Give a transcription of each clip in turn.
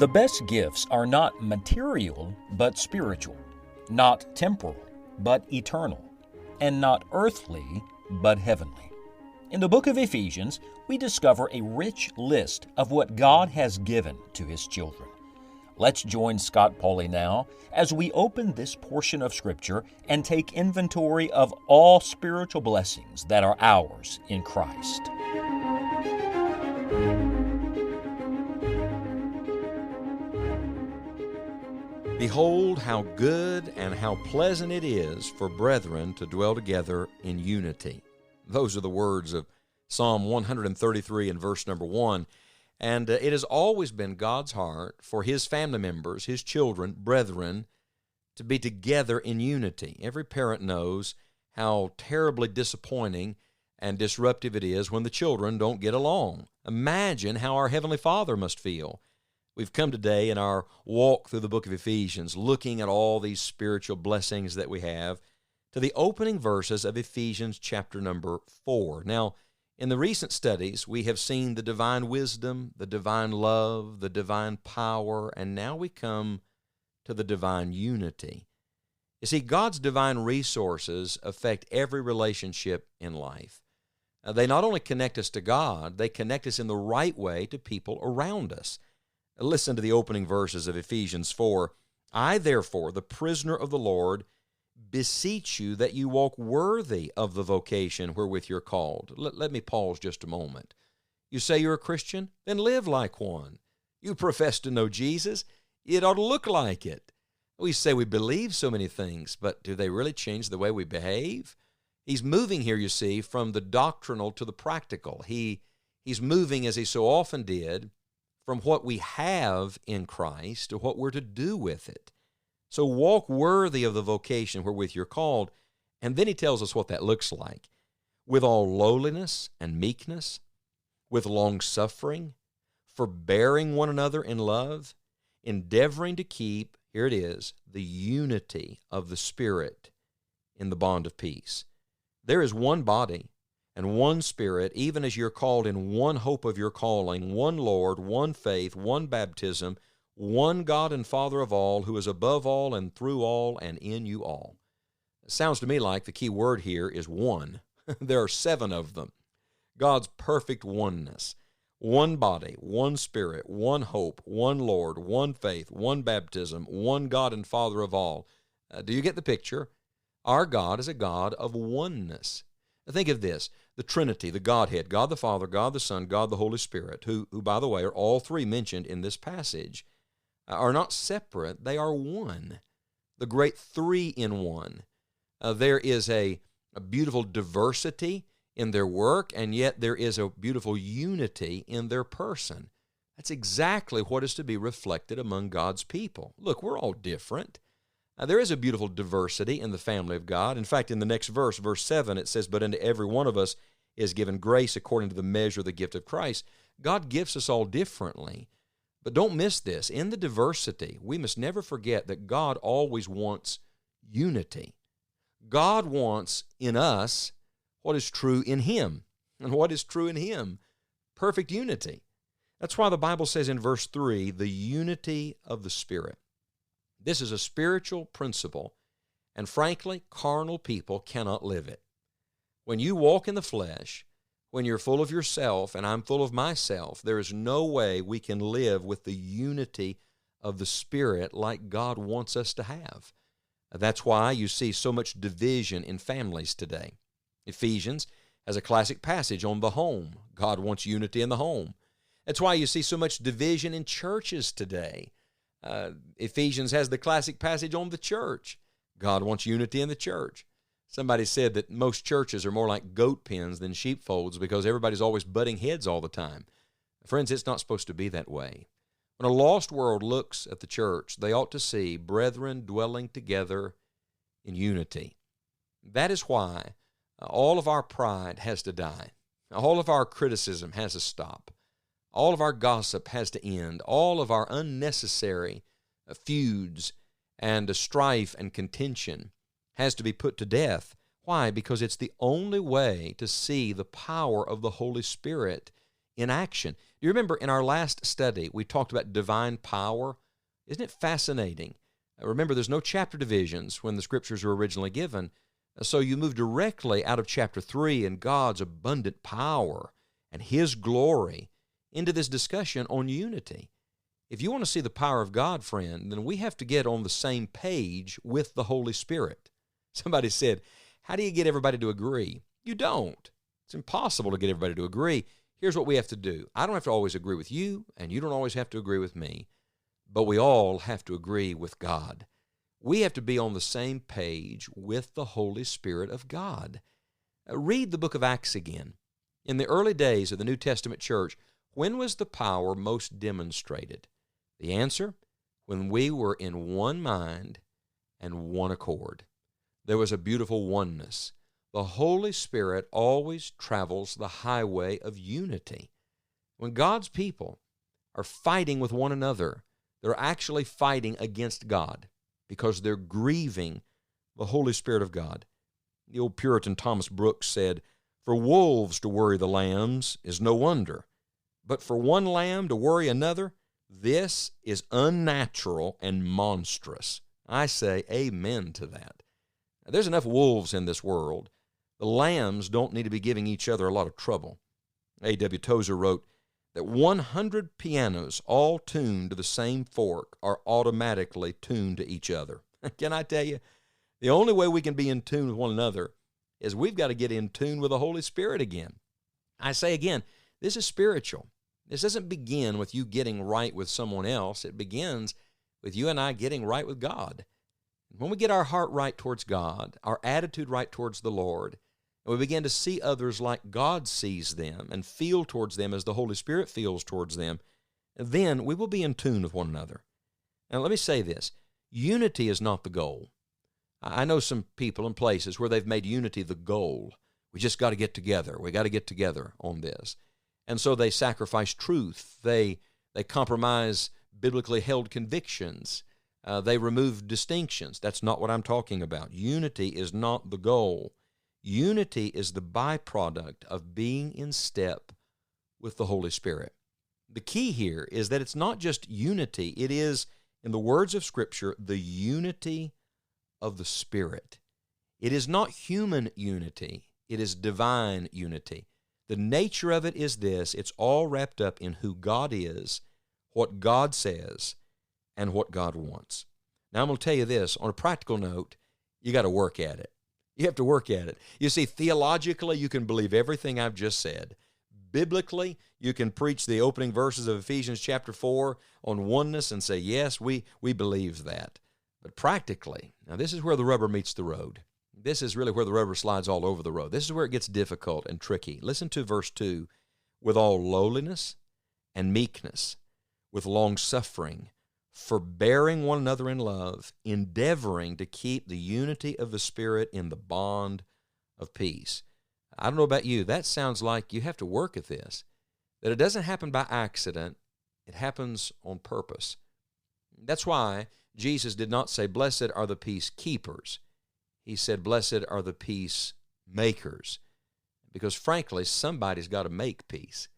The best gifts are not material, but spiritual, not temporal, but eternal, and not earthly, but heavenly. In the book of Ephesians, we discover a rich list of what God has given to His children. Let's join Scott Pauley now as we open this portion of Scripture and take inventory of all spiritual blessings that are ours in Christ. Behold, how good and how pleasant it is for brethren to dwell together in unity. Those are the words of Psalm 133 and verse number 1. And it has always been God's heart for His family members, His children, brethren, to be together in unity. Every parent knows how terribly disappointing and disruptive it is when the children don't get along. Imagine how our Heavenly Father must feel. We've come today in our walk through the book of Ephesians, looking at all these spiritual blessings that we have, to the opening verses of Ephesians chapter number 4. Now, in the recent studies, we have seen the divine wisdom, the divine love, the divine power, and now we come to the divine unity. You see, God's divine resources affect every relationship in life. They not only connect us to God, they connect us in the right way to people around us. Listen to the opening verses of Ephesians 4. I, therefore, the prisoner of the Lord, beseech you that you walk worthy of the vocation wherewith you're called. Let me pause just a moment. You say you're a Christian? Then live like one. You profess to know Jesus? It ought to look like it. We say we believe so many things, but do they really change the way we behave? He's moving here, you see, from the doctrinal to the practical. He's moving, as he so often did, from what we have in Christ to what we're to do with it. So walk worthy of the vocation wherewith you're called. And then he tells us what that looks like. With all lowliness and meekness, with long-suffering, forbearing one another in love, endeavoring to keep, here it is, the unity of the Spirit in the bond of peace. There is one body and one Spirit, even as you're called in one hope of your calling, one Lord, one faith, one baptism, one God and Father of all, who is above all and through all and in you all. It sounds to me like the key word here is one. There are 7 of them. God's perfect oneness. One body, one Spirit, one hope, one Lord, one faith, one baptism, one God and Father of all. Do you get the picture? Our God is a God of oneness. Think of this, the Trinity, the Godhead, God the Father, God the Son, God the Holy Spirit, who by the way, are all 3 mentioned in this passage, are not separate, they are one. The great 3 in 1. There is a beautiful diversity in their work, and yet there is a beautiful unity in their person. That's exactly what is to be reflected among God's people. Look, we're all different. There is a beautiful diversity in the family of God. In fact, in the next verse, verse 7, it says, but unto every one of us is given grace according to the measure of the gift of Christ. God gifts us all differently. But don't miss this. In the diversity, we must never forget that God always wants unity. God wants in us what is true in Him. And what is true in Him? Perfect unity. That's why the Bible says in verse 3, the unity of the Spirit. This is a spiritual principle, and frankly, carnal people cannot live it. When you walk in the flesh, when you're full of yourself and I'm full of myself, there is no way we can live with the unity of the Spirit like God wants us to have. That's why you see so much division in families today. Ephesians has a classic passage on the home. God wants unity in the home. That's why you see so much division in churches today. Ephesians has the classic passage on the church. God wants unity in the church. Somebody said that most churches are more like goat pens than sheepfolds because everybody's always butting heads all the time. Friends, it's not supposed to be that way. When a lost world looks at the church, they ought to see brethren dwelling together in unity. That is why all of our pride has to die. All of our criticism has to stop. All of our gossip has to end. All of our unnecessary feuds and strife and contention has to be put to death. Why? Because it's the only way to see the power of the Holy Spirit in action. Do you remember in our last study, we talked about divine power? Isn't it fascinating? Remember, there's no chapter divisions when the Scriptures were originally given, so you move directly out of chapter 3 and God's abundant power and His glory into this discussion on unity. If you want to see the power of God, friend, then we have to get on the same page with the Holy Spirit. Somebody said, how do you get everybody to agree? You don't. It's impossible to get everybody to agree. Here's what we have to do. I don't have to always agree with you, and you don't always have to agree with me, but we all have to agree with God. We have to be on the same page with the Holy Spirit of God. Read the book of Acts again. In the early days of the New Testament church, when was the power most demonstrated? The answer, when we were in one mind and one accord. There was a beautiful oneness. The Holy Spirit always travels the highway of unity. When God's people are fighting with one another, they're actually fighting against God because they're grieving the Holy Spirit of God. The old Puritan Thomas Brooks said, "For wolves to worry the lambs is no wonder, but for one lamb to worry another, this is unnatural and monstrous." I say amen to that. Now, there's enough wolves in this world. The lambs don't need to be giving each other a lot of trouble. A.W. Tozer wrote that 100 pianos all tuned to the same fork are automatically tuned to each other. Can I tell you, the only way we can be in tune with one another is we've got to get in tune with the Holy Spirit again. I say again, this is spiritual. This doesn't begin with you getting right with someone else. It begins with you and I getting right with God. When we get our heart right towards God, our attitude right towards the Lord, and we begin to see others like God sees them and feel towards them as the Holy Spirit feels towards them, then we will be in tune with one another. Now, let me say this. Unity is not the goal. I know some people and places where they've made unity the goal. We just got to get together. We got to get together on this. And so they sacrifice truth. They compromise biblically held convictions. They remove distinctions. That's not what I'm talking about. Unity is not the goal. Unity is the byproduct of being in step with the Holy Spirit. The key here is that it's not just unity. It is, in the words of Scripture, the unity of the Spirit. It is not human unity. It is divine unity. The nature of it is this. It's all wrapped up in who God is, what God says, and what God wants. Now, I'm going to tell you this. On a practical note, you got to work at it. You have to work at it. You see, theologically, you can believe everything I've just said. Biblically, you can preach the opening verses of Ephesians chapter 4 on oneness and say, yes, we believe that. But practically, now this is where the rubber meets the road. This is really where the rubber slides all over the road. This is where it gets difficult and tricky. Listen to verse 2. With all lowliness and meekness, with long-suffering, forbearing one another in love, endeavoring to keep the unity of the Spirit in the bond of peace. I don't know about you, that sounds like you have to work at this, that it doesn't happen by accident, it happens on purpose. That's why Jesus did not say, blessed are the peacekeepers. He said, blessed are the peacemakers. Because frankly, somebody's got to make peace.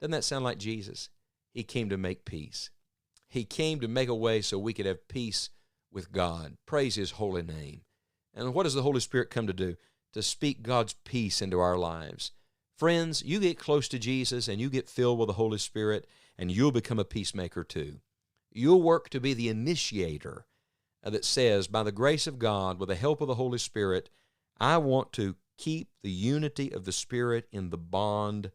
Doesn't that sound like Jesus? He came to make peace. He came to make a way so we could have peace with God. Praise His holy name. And what does the Holy Spirit come to do? To speak God's peace into our lives. Friends, you get close to Jesus and you get filled with the Holy Spirit and you'll become a peacemaker too. You'll work to be the initiator that says, by the grace of God, with the help of the Holy Spirit, I want to keep the unity of the Spirit in the bond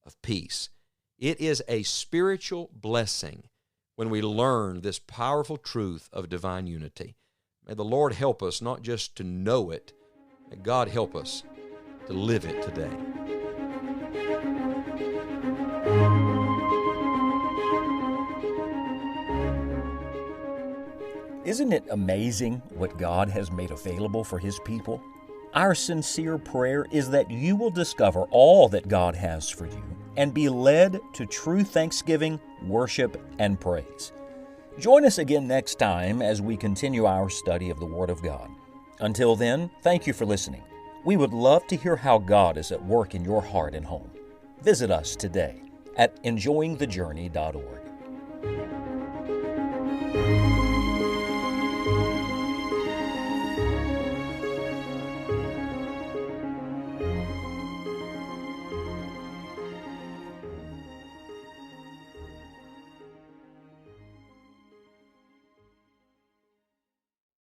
of peace. It is a spiritual blessing when we learn this powerful truth of divine unity. May the Lord help us not just to know it, may God help us to live it today. Isn't it amazing what God has made available for His people? Our sincere prayer is that you will discover all that God has for you and be led to true thanksgiving, worship, and praise. Join us again next time as we continue our study of the Word of God. Until then, thank you for listening. We would love to hear how God is at work in your heart and home. Visit us today at enjoyingthejourney.org.